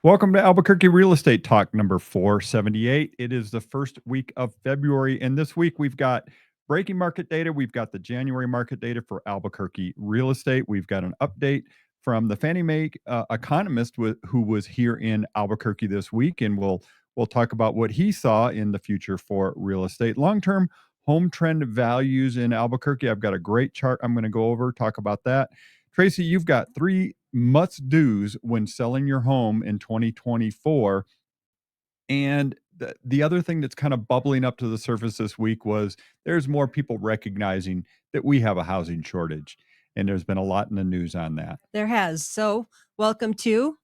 Welcome to Albuquerque Real Estate Talk number 478. It is the first week of February, and this week we've got breaking market data. We've got the January market data for Albuquerque real estate. We've got an update from the Fannie Mae economist who was here in Albuquerque this week, and we'll talk about what he saw in the future for real estate. Long-term home trend values in Albuquerque. I've got a great chart I'm going to go over, talk about that. Tracy, you've got three must-dos when selling your home in 2024. And the other thing that's kind of bubbling up to the surface this week was there's more people recognizing that we have a housing shortage. And there's been a lot in the news on that. There has. So welcome to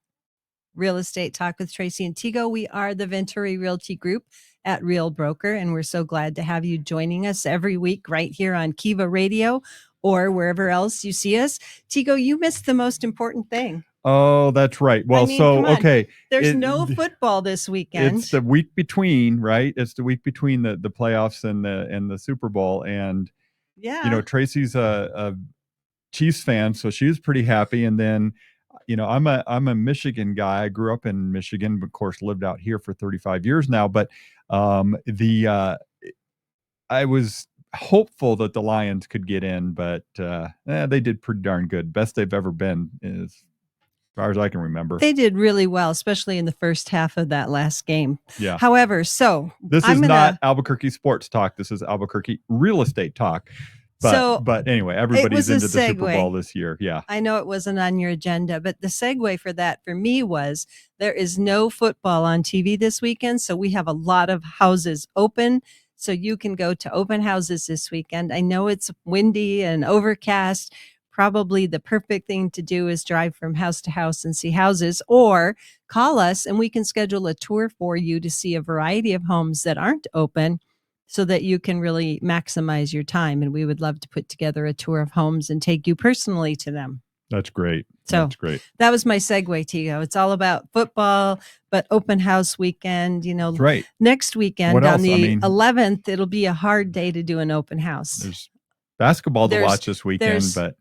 Real Estate Talk with Tracy and Tego. We are the Venturi Realty Group at Real Broker, and we're so glad to have you joining us every week right here on Kiva Radio or wherever else you see us. Tego, you missed the most important thing. Oh, that's right. Well, okay. There's no football this weekend. It's the week between, right? It's the week between the playoffs and the Super Bowl. And, Tracy's a Chiefs fan, so she was pretty happy. And then, I'm a Michigan guy. I grew up in Michigan, but of course lived out here for 35 years now. But I was hopeful that the Lions could get in, but they did pretty darn good. Best they've ever been, as far as I can remember. They did really well, especially in the first half of that last game. Yeah. However, this is not Albuquerque sports talk. This is Albuquerque real estate talk. But anyway, everybody's into the Super Bowl this year. Yeah. I know it wasn't on your agenda, but the segue for that for me was there is no football on TV this weekend. So we have a lot of houses open. So you can go to open houses this weekend. I know it's windy and overcast. Probably the perfect thing to do is drive from house to house and see houses, or call us and we can schedule a tour for you to see a variety of homes that aren't open, so that you can really maximize your time. And we would love to put together a tour of homes and take you personally to them. That's great. That's great. That was my segue, Tego. It's all about football, but open house weekend, right. Next weekend on the 11th, it'll be a hard day to do an open house. There's basketball to watch this weekend, but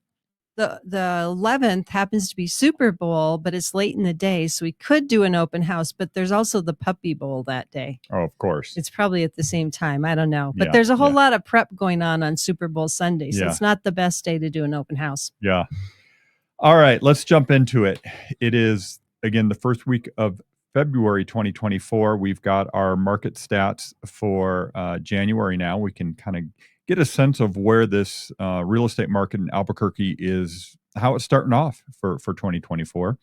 the 11th happens to be Super Bowl, but it's late in the day, so we could do an open house, but there's also the Puppy Bowl that day. Oh, of course. It's probably at the same time. I don't know. But there's a whole lot of prep going on Super Bowl Sunday, so it's not the best day to do an open house. Yeah. All right, let's jump into it. It is, again, the first week of February 2024. We've got our market stats for January now. We can kind of get a sense of where this real estate market in Albuquerque is, how it's starting off for 2024.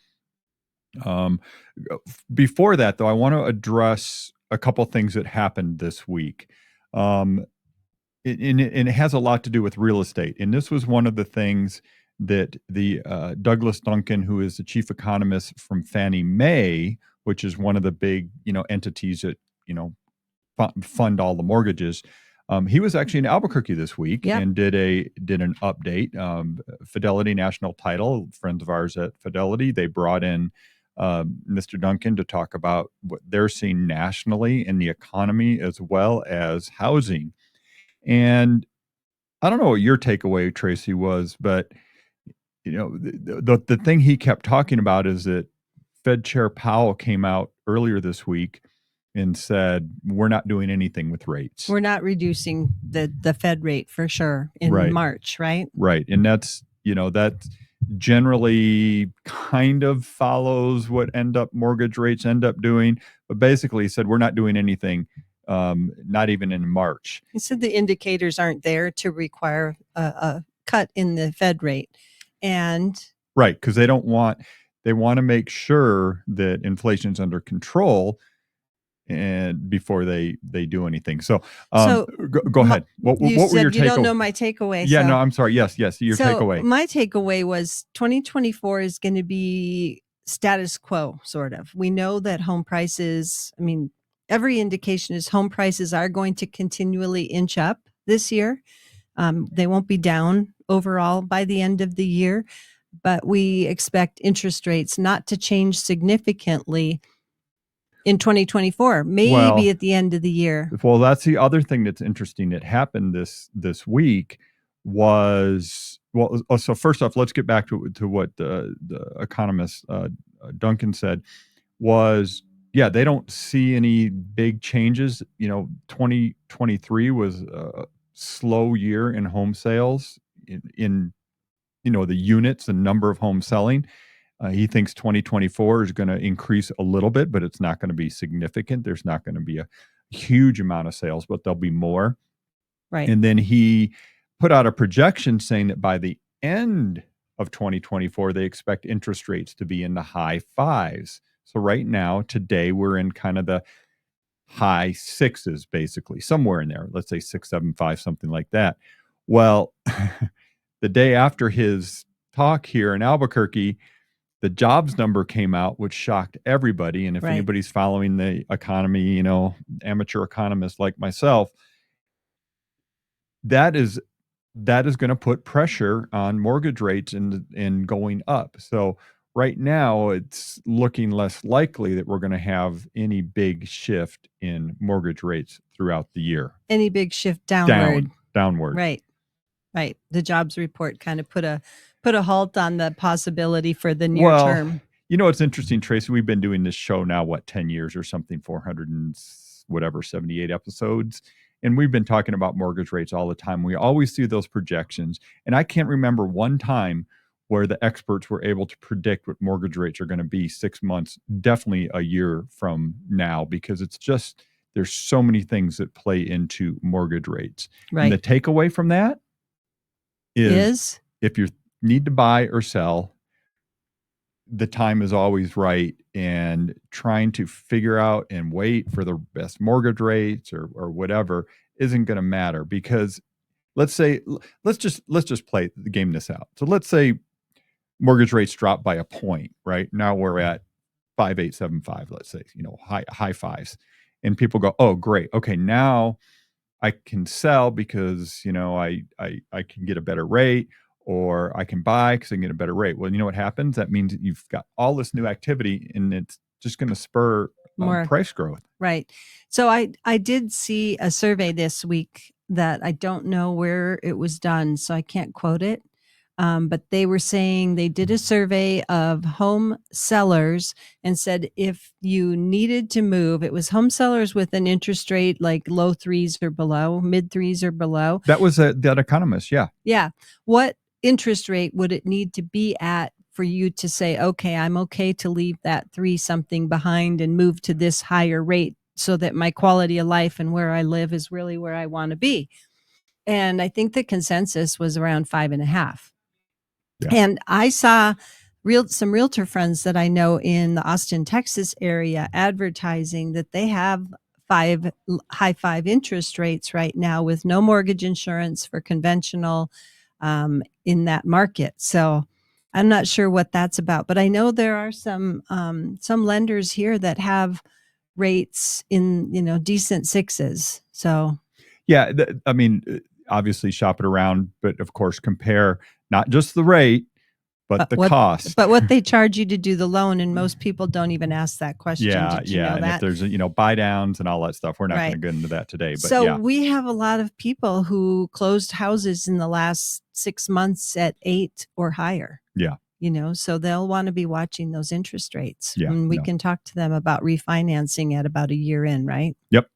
Before that, though, I want to address a couple things that happened this week. And it has a lot to do with real estate. And this was one of the things that the Douglas Duncan, who is the chief economist from Fannie Mae, which is one of the big, entities that, fund all the mortgages. He was actually in Albuquerque this week and did an update. Fidelity National Title, friends of ours at Fidelity, they brought in Mr. Duncan to talk about what they're seeing nationally in the economy as well as housing. And I don't know what your takeaway, Tracy, was, but the thing he kept talking about is that Fed Chair Powell came out earlier this week and said, we're not doing anything with rates. We're not reducing the Fed rate for sure in March, right? Right. And that's, that generally kind of follows what mortgage rates end up doing. But basically he said, we're not doing anything, not even in March. He said the indicators aren't there to require a cut in the Fed rate. And right, because they want to make sure that inflation's under control and before they do anything. So go ahead. What were your takeaways? You don't know my takeaway. Yeah, no, I'm sorry. Yes, your takeaway. My takeaway was 2024 is going to be status quo, sort of. We know that home prices, every indication is home prices are going to continually inch up this year. They won't be down overall by the end of the year, but we expect interest rates not to change significantly in 2024, maybe at the end of the year. Well, that's the other thing that's interesting that happened this week was, so first off, let's get back to what the economist Duncan said. was, yeah, they don't see any big changes. 2023 was a slow year in home sales in the units and number of homes selling. He thinks 2024 is going to increase a little bit, but it's not going to be significant. There's not going to be a huge amount of sales, but there'll be more. Right. And then he put out a projection saying that by the end of 2024, they expect interest rates to be in the high fives. So right now, today, we're in kind of the high sixes, basically, somewhere in there. Let's say 6.75, something like that. Well, the day after his talk here in Albuquerque, the jobs number came out, which shocked everybody. And if Right. anybody's following the economy, amateur economists like myself, that is going to put pressure on mortgage rates and going up. So right now, it's looking less likely that we're going to have any big shift in mortgage rates throughout the year. Any big shift downward. Downward. Right. Right. The jobs report kind of put a halt on the possibility for the near term. It's interesting, Tracy. We've been doing this show now, 10 years or something, 400 and whatever, 78 episodes. And we've been talking about mortgage rates all the time. We always see those projections. And I can't remember one time where the experts were able to predict what mortgage rates are going to be 6 months, definitely a year from now, because it's just, there's so many things that play into mortgage rates. Right. And the takeaway from that is if you need to buy or sell, the time is always right, and trying to figure out and wait for the best mortgage rates or whatever isn't going to matter, because let's just play the game this out. So let's say mortgage rates drop by a point, right? Now we're at 5.875, let's say, high fives, and people go, "Oh, great. Okay, now I can sell because, I can get a better rate, or I can buy because I can get a better rate." Well, you know what happens? That means that you've got all this new activity, and it's just going to spur more price growth. Right. So I did see a survey this week that I don't know where it was done, so I can't quote it. But they were saying they did a survey of home sellers and said if you needed to move, it was home sellers with an interest rate like low threes or below, mid threes or below. That was that economist. Yeah. Yeah. What interest rate would it need to be at for you to say, okay, I'm okay to leave that 3 something behind and move to this higher rate so that my quality of life and where I live is really where I want to be? And I think the consensus was around 5.5. Yeah. And I saw some realtor friends that I know in the Austin, Texas area advertising that they have high 5 interest rates right now with no mortgage insurance for conventional in that market. So I'm not sure what that's about, but I know there are some lenders here that have rates in, decent sixes. So yeah, I mean, obviously shop it around, but of course compare not just the rate, but the cost. But what they charge you to do the loan, and most people don't even ask that question. Yeah, Did you know and that? if there's buy downs and all that stuff, we're not going to get into that today. But so we have a lot of people who closed houses in the last 6 months at 8 or higher. Yeah. So they'll want to be watching those interest rates. Yeah, And we can talk to them about refinancing at about a year in, right? Yep.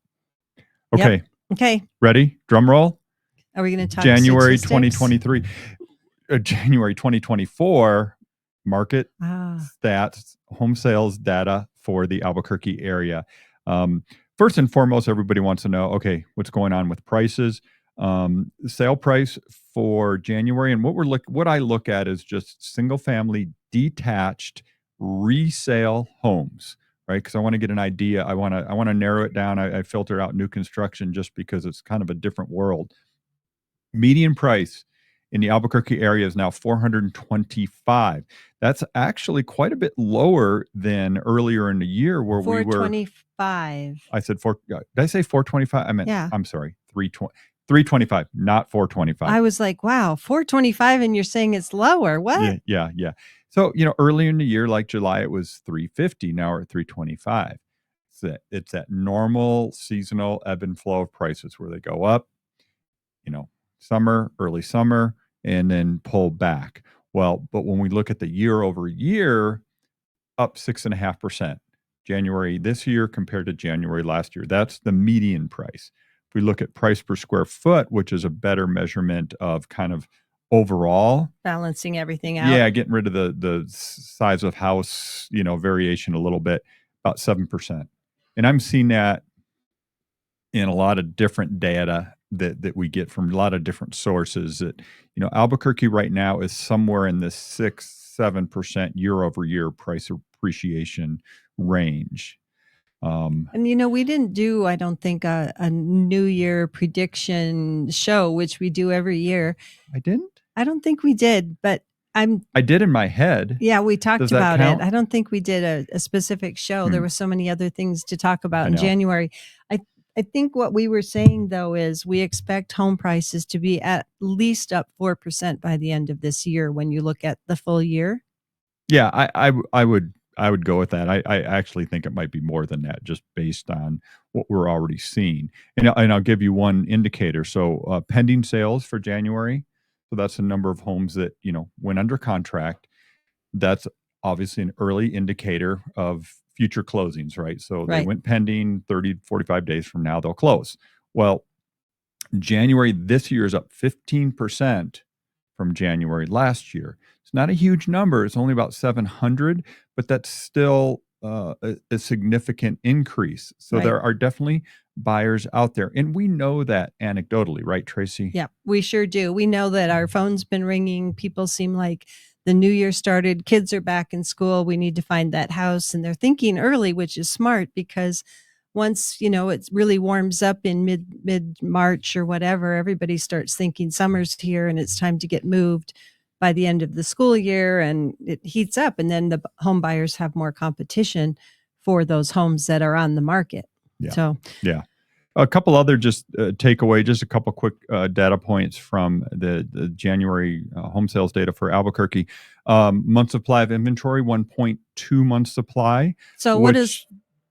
Okay. Yep. Okay. Ready? Drum roll. Are we going to talk January statistics? 2023, January 2024 market stats, home sales data for the Albuquerque area. First and foremost, everybody wants to know, okay, what's going on with prices? Sale price for January, and what I look at is just single family detached resale homes, right? Because I want to get an idea. I want to narrow it down. I filter out new construction just because it's kind of a different world. Median price in the Albuquerque area is now $425. That's actually quite a bit lower than earlier in the year where we were. 425. I said did I say 425? I meant, I'm sorry, 325, not 425. I was like, wow, 425, and you're saying it's lower. What? Yeah. So, earlier in the year, like July, it was 350. Now we're at 325. It's that normal seasonal ebb and flow of prices where they go up, summer, early summer, and then pull back. Well, but when we look at the year over year, up 6.5%. January this year compared to January last year. That's the median price. If we look at price per square foot, which is a better measurement of kind of overall, Balancing everything out. yeah, getting rid of the size of house, variation a little bit, about 7%. And I'm seeing that in a lot of different data that we get from a lot of different sources. That Albuquerque right now is somewhere in the 6-7% year over year price appreciation range. And we didn't do, I don't think, a New Year prediction show, which we do every year. I didn't. I don't think we did, but I did in my head. Yeah, we talked Does that about count? it. I don't think we did a specific show. There were so many other things to talk about I in know. January. I think what we were saying, though, is we expect home prices to be at least up 4% by the end of this year when you look at the full year. Yeah, I would go with that. I actually think it might be more than that, just based on what we're already seeing. And I'll give you one indicator. So pending sales for January. So that's the number of homes that went under contract. That's obviously an early indicator of future closings, right? So they Right. went pending 30, 45 days from now, they'll close. Well, January this year is up 15% from January last year. It's not a huge number. It's only about 700, but that's still a significant increase. So Right. there are definitely buyers out there. And we know that anecdotally, right, Tracy? Yeah, we sure do. We know that our phone's been ringing. People seem like the new year started. Kids are back in school. We need to find that house. And they're thinking early, which is smart because once, it really warms up in mid March or whatever, everybody starts thinking summer's here and it's time to get moved by the end of the school year, and it heats up. And then the home buyers have more competition for those homes that are on the market. Yeah. So, yeah. A couple other just takeaway, just a couple quick data points from the January home sales data for Albuquerque. Month supply of inventory, 1.2 months supply. so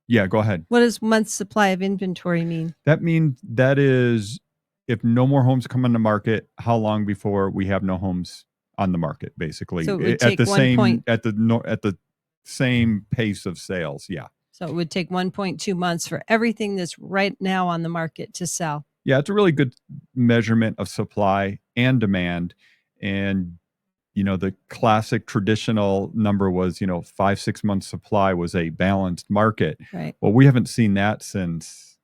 Yeah, go ahead. what does month supply of inventory mean? That means that is if no more homes come on the market, how long before we have no homes on the market, basically. So it would at take the 1 same point. at the same pace of sales. Yeah. So it would take 1.2 months for everything that's right now on the market to sell. Yeah, it's a really good measurement of supply and demand. And the classic traditional number was 5-6 months supply was a balanced market. Right. Well, we haven't seen that since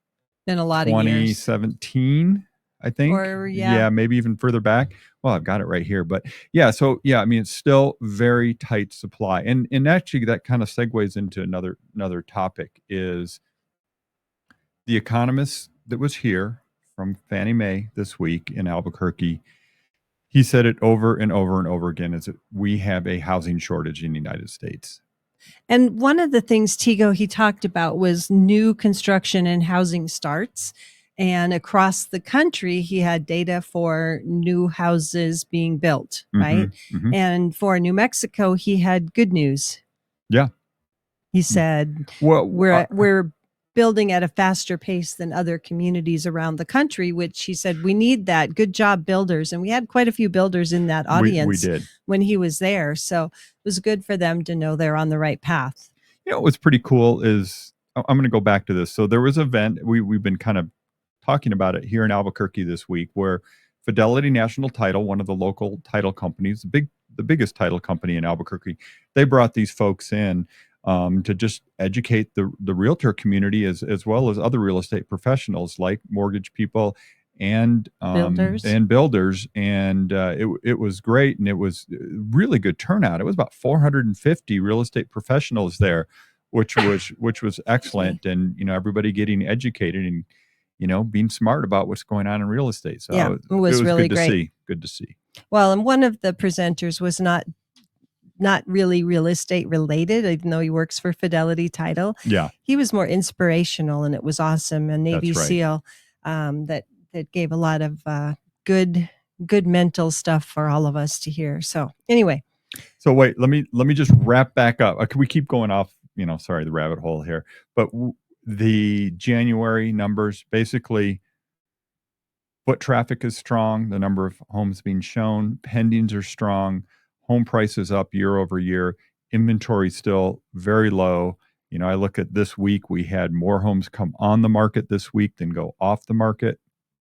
Been a lot of years. 2017, I think. Or, yeah. Maybe even further back. Well, I've got it right here, but yeah. So yeah, I mean, it's still very tight supply, and actually that kind of segues into another topic is the economist that was here from Fannie Mae this week in Albuquerque. He said it over and over and over again: is that we have a housing shortage in the United States. And one of the things, Tego, he talked about was new construction and housing starts. And across the country, he had data for new houses being built, right? Mm-hmm. And for New Mexico, he had good news. Yeah. He said, well, we're building at a faster pace than other communities around the country, which he said, we need that. Good job, builders. And we had quite a few builders in that audience we did. when he was there. So it was good for them to know they're on the right path. What's pretty cool is I'm going to go back to this. So there was an event, we've been kind of talking about it here in Albuquerque this week, where Fidelity National Title, one of the local title companies, the biggest title company in Albuquerque, they brought these folks in to just educate the realtor community as well as other real estate professionals like mortgage people and builders. And it was great, and it was really good turnout. It was about 450 real estate professionals there, which was excellent. And everybody getting educated and being smart about what's going on in real estate. So yeah, it was really great. Good to see. Well, and one of the presenters was not really real estate related, even though he works for Fidelity Title. Yeah. He was more inspirational, and it was awesome. A Navy SEAL that gave a lot of good mental stuff for all of us to hear. So anyway. So wait, let me just wrap back up. Can we keep going off, sorry, the rabbit hole here, but the January numbers, basically foot traffic is strong. The number of homes being shown, pendings are strong. Home prices up year over year. Inventory still very low. I look at this week, we had more homes come on the market this week than go off the market.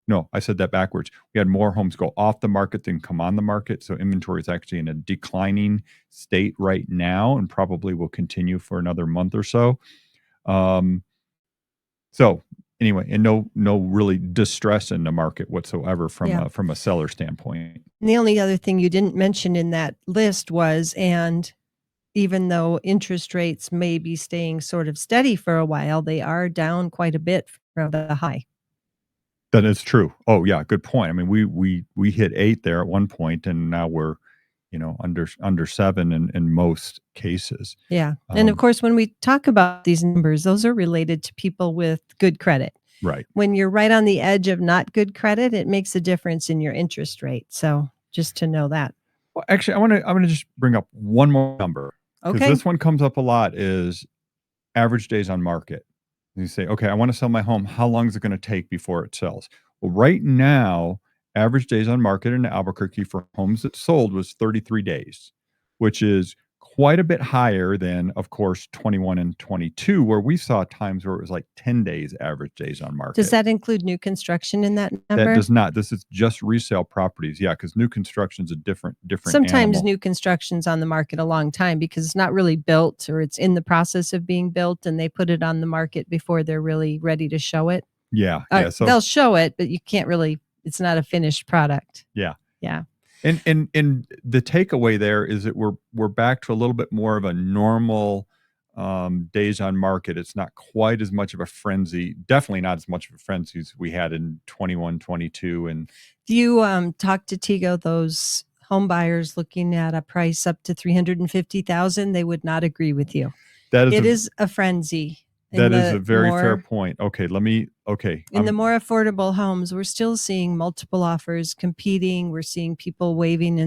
No, I said that backwards. We had more homes go off the market than come on the market. So inventory is actually in a declining state right now and probably will continue for another month or so. So anyway, and no really distress in the market whatsoever Yeah. from a seller standpoint. And the only other thing you didn't mention in that list was, and even though interest rates may be staying sort of steady for a while, they are down quite a bit from the high. That is true. Oh yeah, good point. I mean, we hit 8 there at one point, and now we're, under 7 in most cases. Yeah. And of Um, course, when we talk about these numbers, those are related to people with good credit. right. When you're right on the edge of not good credit, it makes a difference in your interest rate. So just to know that. Well, actually, I wanna just bring up one more number because Okay. this one comes up a lot is average days on market. You say, "Okay, I wanna sell my home. How long is it gonna take before it sells?" Well, right now, average days on market in Albuquerque for homes that sold was 33 days, which is quite a bit higher than, of course, 21 and 22, where we saw times where it was like 10 days average days on Does market. that include new construction in that That number? does not. This is just resale properties. Yeah, because new construction's a different Sometimes animal. new construction's on the market a long time because it's not really built or it's in the process of being built and they put it on the market before they're really ready to show it. Yeah, yeah, so They'll show it, but you can't really, it's not a finished product. yeah. Yeah. And the takeaway there is that we're back to a little bit more of a normal, days on market. It's not quite as much of a frenzy, definitely not as much of a frenzy as we had in 21, 22, and Do you talk to Tego, those home buyers looking at a price up to 350,000? They would not agree with you. that is It a is a frenzy in that is a the very fair more point. Okay, in the more affordable homes. We're still seeing multiple offers competing. We're seeing people waiving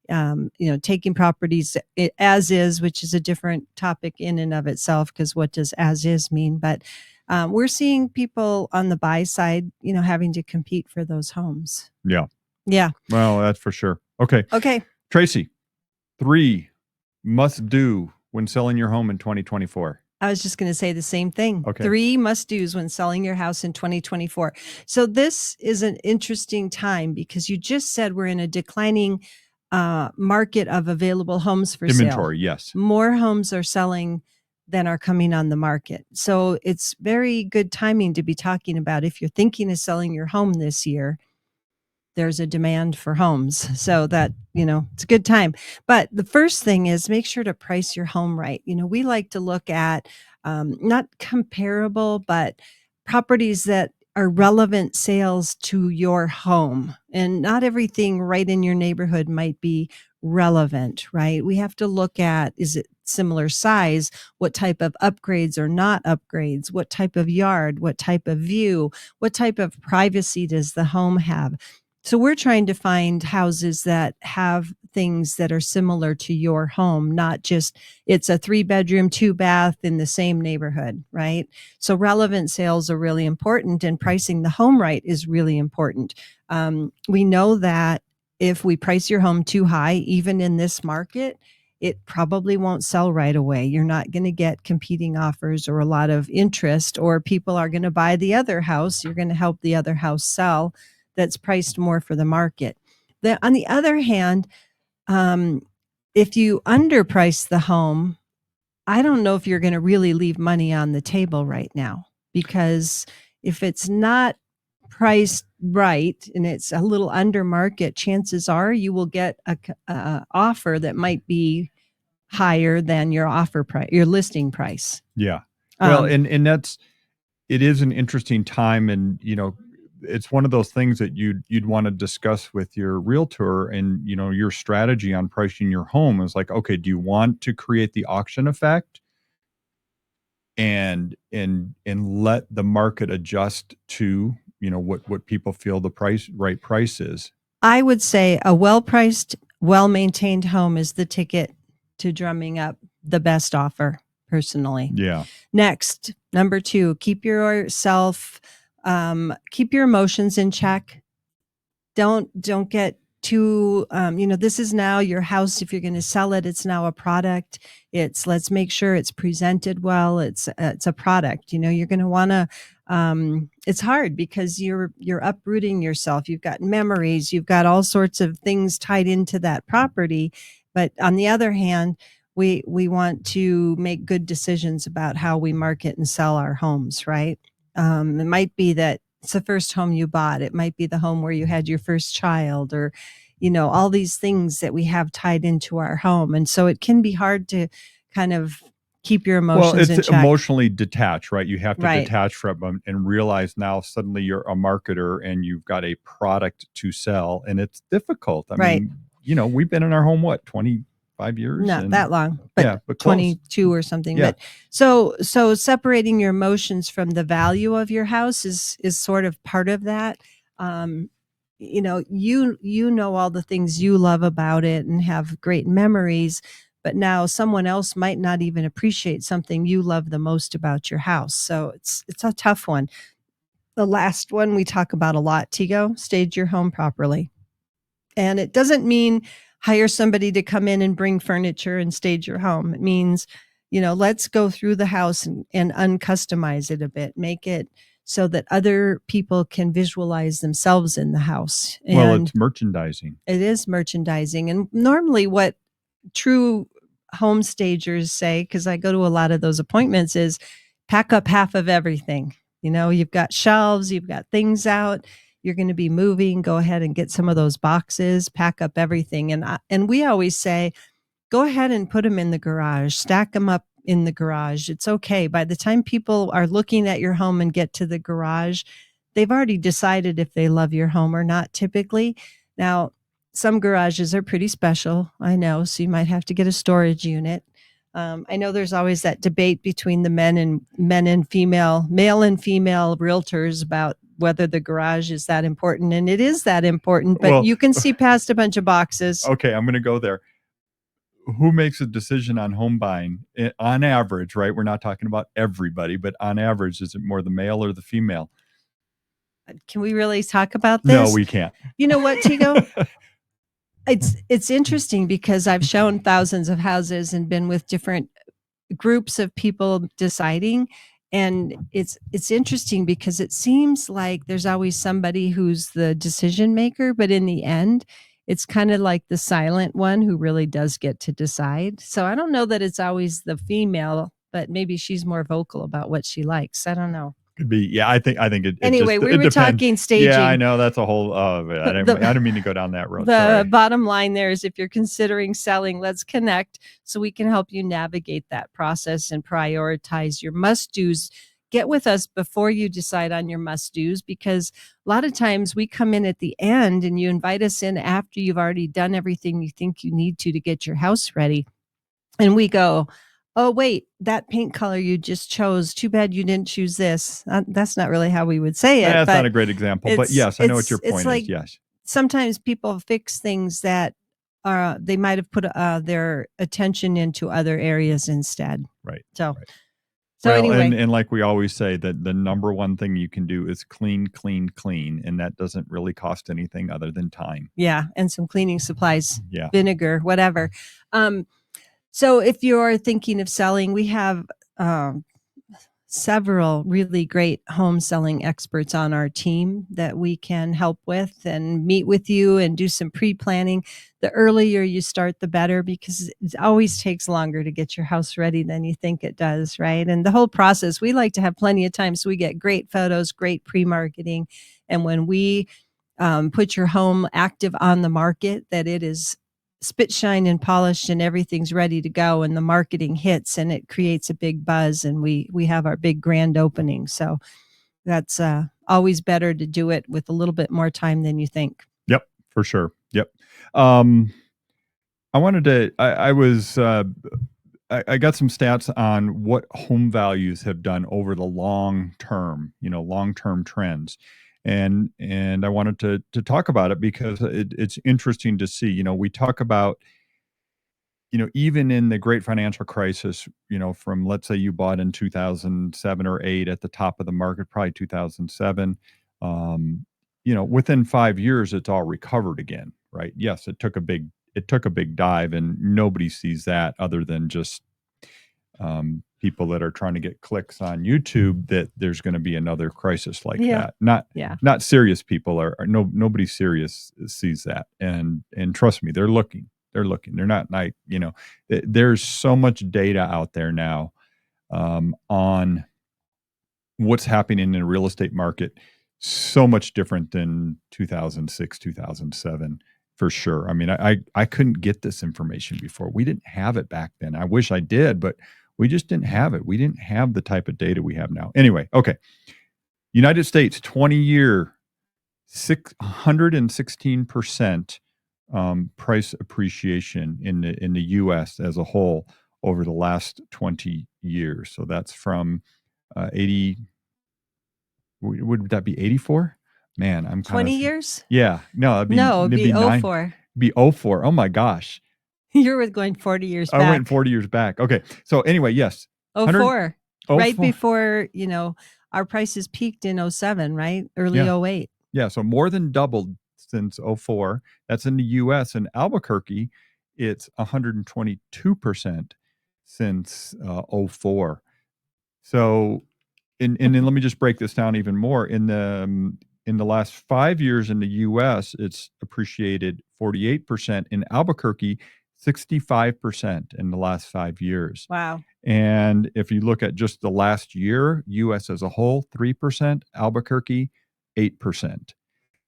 and taking properties as is, which is a different topic in and of itself. Because what does as is mean? But we're seeing people on the buy side, having to compete for those homes. yeah, Yeah. well, that's for sure. Okay, Okay. Tracy, 3 must do when selling your home in 2024. I was just going to say the same thing. Okay. 3 must-dos when selling your house in 2024. So this is an interesting time because you just said we're in a declining market of available homes for sale. Inventory, yes. More homes are selling than are coming on the market. So it's very good timing to be talking about if you're thinking of selling your home this year. There's a demand for homes. So that, it's a good time. But the first thing is make sure to price your home right. We like to look at not comparable, but properties that are relevant sales to your home. And not everything right in your neighborhood might be relevant, right? We have to look at, is it similar size? What type of upgrades or not upgrades? What type of yard? What type of view? What type of privacy does the home have? So we're trying to find houses that have things that are similar to your home, not just it's a 3-bedroom, 2-bath in the same neighborhood, right? So relevant sales are really important and pricing the home right is really important. We know that if we price your home too high, even in this market, it probably won't sell right away. You're not going to get competing offers or a lot of interest, or people are going to buy the other house. You're going to help the other house sell that's priced more for the market. On the other hand, if you underprice the home, I don't know if you're going to really leave money on the table right now, because if it's not priced right and it's a little under market, chances are you will get a offer that might be higher than your offer price, your listing price. Yeah. Well, Um, and it is an interesting time, and it's one of those things that you'd want to discuss with your realtor, and your strategy on pricing your home is like, okay, do you want to create the auction effect and let the market adjust to what people feel the right price is? I would say a well-priced, well-maintained home is the ticket to drumming up the best offer, personally. Yeah. Next, number 2, keep your emotions in check. Don't get to, this is now your house. If you're going to sell it, it's now a product. Let's make sure it's presented well. It's a product. You're going to want to, it's hard because you're uprooting yourself. You've got memories, you've got all sorts of things tied into that property. But on the other hand, we want to make good decisions about how we market and sell our homes, right? It might be that it's the first home you bought. It might be the home where you had your first child, or, all these things that we have tied into our home. And so it can be hard to kind of keep your Well, emotions it's in check. emotionally detached, right? You have to Right. detach from them and realize now suddenly you're a marketer and you've got a product to sell, and it's difficult. I Right. mean, we've been in our home, what, 25 years? Not that long, but Yeah, but close. 22 or something. Yeah. But so separating your emotions from the value of your house is sort of part of that. You know all the things you love about it and have great memories, but now someone else might not even appreciate something you love the most about your house. So it's a tough one. The last one we talk about a lot, Tego, stage your home properly. And it doesn't mean hire somebody to come in and bring furniture and stage your home. It means, let's go through the house and uncustomize it a bit, make it so that other people can visualize themselves in the house. Well, And it's merchandising. it is merchandising. And normally what true home stagers say, because I go to a lot of those appointments, is pack up half of everything. You've got shelves, you've got things out, you're going to be moving, go ahead and get some of those boxes, pack up everything. And we always say, go ahead and put them in the garage, stack them up in the garage. It's okay. By the time people are looking at your home and get to the garage, they've already decided if they love your home or not, typically. Now, some garages are pretty special, I know, so you might have to get a storage unit. I know there's always that debate between the male and female realtors about whether the garage is that important, and it is that important, but Well, you can see past a bunch of boxes. Okay, I'm going to go there. Who makes a decision on home buying on average, right? We're not talking about everybody, but on average, is it more the male or the female? Can we really talk about this? No, we can't. You know what, Tego? It's interesting because I've shown thousands of houses and been with different groups of people deciding, and it's interesting because it seems like there's always somebody who's the decision maker, but in the end it's kind of like the silent one who really does get to decide. So I don't know that it's always the female, but maybe she's more vocal about what she likes. I don't know. Could be. Yeah, I think Anyway, it we were depends. talking staging. Yeah, I know that's a whole. I didn't mean to go down that road. The Sorry. bottom line there is, if you're considering selling, let's connect so we can help you navigate that process and prioritize your must-dos. Get with us before you decide on your must-dos, because a lot of times we come in at the end and you invite us in after you've already done everything you think you need to get your house ready. And we go, oh, wait, that paint color you just chose, too bad you didn't choose this. That's not really how we would say it. That's not a great example, but yes, I know what your point is. Yes. Sometimes people fix things that they might have put their attention into other areas instead. Right. So, right. So well, anyway, and like we always say, that the number one thing you can do is clean, clean, clean, and that doesn't really cost anything other than time. Yeah, and some cleaning supplies, yeah, vinegar, whatever. So if you're thinking of selling, we have several really great home selling experts on our team that we can help with and meet with you and do some pre-planning. The earlier you start, the better, because it always takes longer to get your house ready than you think it does, right? And the whole process, we like to have plenty of time so we get great photos, great pre-marketing. And when we put your home active on the market, that it is spit shine and polished and everything's ready to go, and the marketing hits and it creates a big buzz, and we have our big grand opening. So that's always better to do it with a little bit more time than you think. Yep, for sure. Yep. I wanted to I got some stats on what home values have done over the long term, long-term trends. And I wanted to talk about it because it's interesting to see. We talk about, even in the great financial crisis, from, let's say you bought in 2007 or 8 at the top of the market, probably 2007, within 5 years, it's all recovered again, right? Yes, it took a big dive, and nobody sees that other than just people that are trying to get clicks on YouTube, that there's going to be another crisis like Yeah. that. Yeah. Not serious people nobody serious sees that. And trust me, they're looking. They're not like, there's so much data out there now on what's happening in the real estate market, so much different than 2006, 2007, for sure. I mean, I couldn't get this information before. We didn't have it back then. I wish I did, but we just didn't have it. We didn't have the type of data we have now. Anyway, okay. United States 20-year 616% price appreciation in the U.S. as a whole over the last 20 years. So that's from 80. Would that be 84? Man, I'm kind 20 of years? yeah. No, No, it'd it'd be be nine. 04. Be 04. Oh my gosh. You're going 40 years I went back. 40 years back. Okay. So anyway, yes. 04. Right 04. before, our prices peaked in 07, right? Early Yeah. 08. Yeah. So more than doubled since 04. That's in the US. In Albuquerque, it's 122% since 04. So and then let me just break this down even more. In the last 5 years in the US, it's appreciated 48%. In Albuquerque, 65% in the last 5 years. Wow. And if you look at just the last year, US as a whole, 3%, Albuquerque, 8%.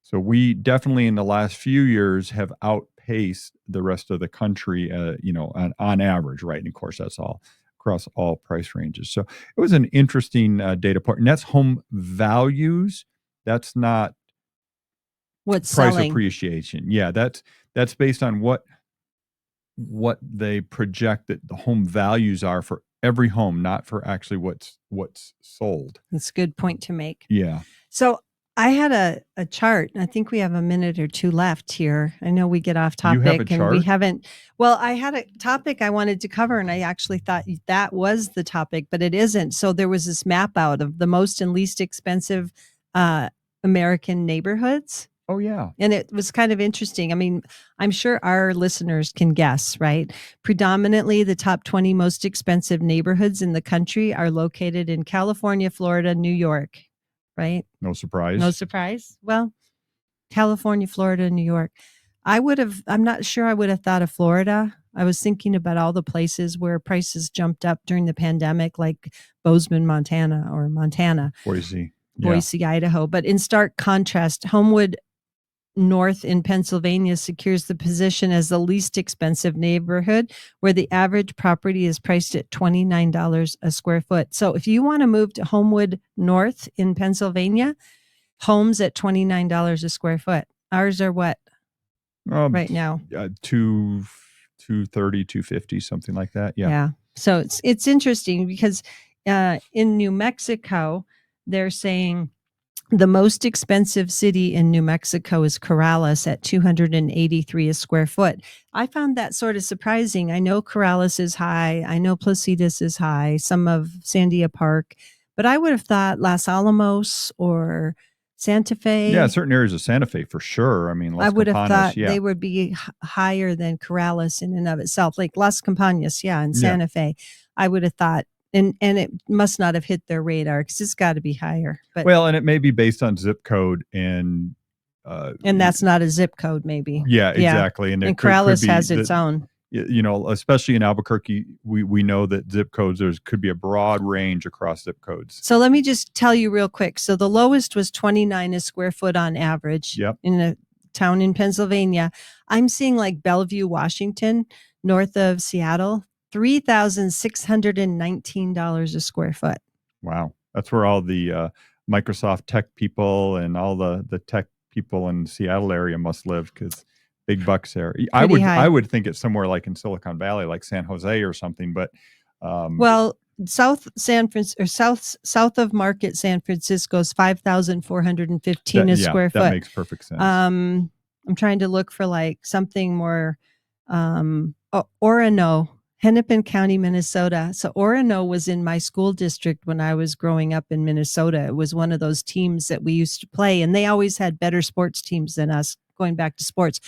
So we definitely in the last few years have outpaced the rest of the country, on average, right? And of course, that's all across all price ranges. So it was an interesting data point, and that's home values. That's not What's price selling? appreciation. Yeah, that's based on what they project that the home values are for every home, not for actually what's sold. That's a good point to make. Yeah. So I had a chart. I think we have a minute or two left here. I know we get off You have a topic and we chart? haven't. Well, I had a topic I wanted to cover, and I actually thought that was the topic, but it isn't. So there was this map out of the most and least expensive American neighborhoods. Oh yeah. And it was kind of interesting. I mean, I'm sure our listeners can guess, right? Predominantly, the top 20 most expensive neighborhoods in the country are located in California, Florida, New York, right? No surprise. No surprise. Well, California, Florida, New York. I'm not sure I would have thought of Florida. I was thinking about all the places where prices jumped up during the pandemic, like Bozeman, Montana, or Montana, Boise. Boise, Idaho. But in stark contrast, Homewood North in Pennsylvania secures the position as the least expensive neighborhood, where the average property is priced at $29 a square foot. So if you want to move to Homewood North in Pennsylvania, homes at $29 a square foot. Ours are what right now? 230, 250, something like that. Yeah. So it's interesting because in New Mexico, they're saying the most expensive city in New Mexico is Corrales at $283 a square foot. I found that sort of surprising. I know Corrales is high. I know Placitas is high, some of Sandia Park, but I would have thought Los Alamos or Santa Fe. Yeah, certain areas of Santa Fe for sure. I mean, I would have Campanas, thought yeah. they would be higher than Corrales in and of itself, like Las Campanas, and Santa Fe. I would have thought. And it must not have hit their radar because it's got to be higher. But and it may be based on zip code and that's not a zip code, maybe. Yeah, exactly. And Corrales has its own. Especially in Albuquerque, we know that zip codes could be a broad range across zip codes. So let me just tell you real quick. So the lowest was 29 a square foot on average in a town in Pennsylvania. I'm seeing like Bellevue, Washington, north of Seattle. $3,619 a square foot. Wow. That's where all the Microsoft tech people and all the tech people in the Seattle area must live, because big bucks there. I would think it's somewhere like in Silicon Valley, like San Jose or something, but south of Market, San Francisco is 5,415 a square foot. That makes perfect sense. I'm trying to look for like something more Orono, Hennepin County, Minnesota. So Orono was in my school district when I was growing up in Minnesota. It was one of those teams that we used to play, and they always had better sports teams than us, going back to sports.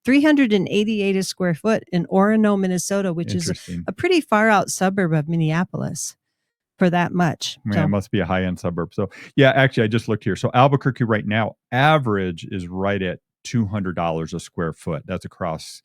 388 a square foot in Orono, Minnesota, which is Interesting. a pretty far out suburb of Minneapolis for that much. Man, So it must be a high-end suburb. So, yeah, actually, I just looked here. So Albuquerque right now, average is right at $200 a square foot. That's across,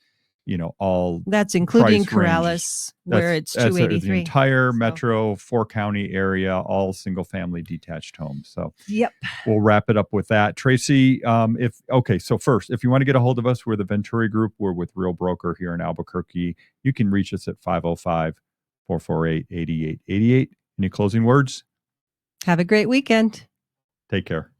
all that's including price ranges. Corrals, where it's That's the 283. entire So, metro 4-county area, all single-family detached homes. So yep. we'll wrap it up with that. Tracy, so first, if you want to get a hold of us, we're the Venturi Group. We're with Real Broker here in Albuquerque. You can reach us at 505-448-8888. Any closing words? Have a great weekend. Take care.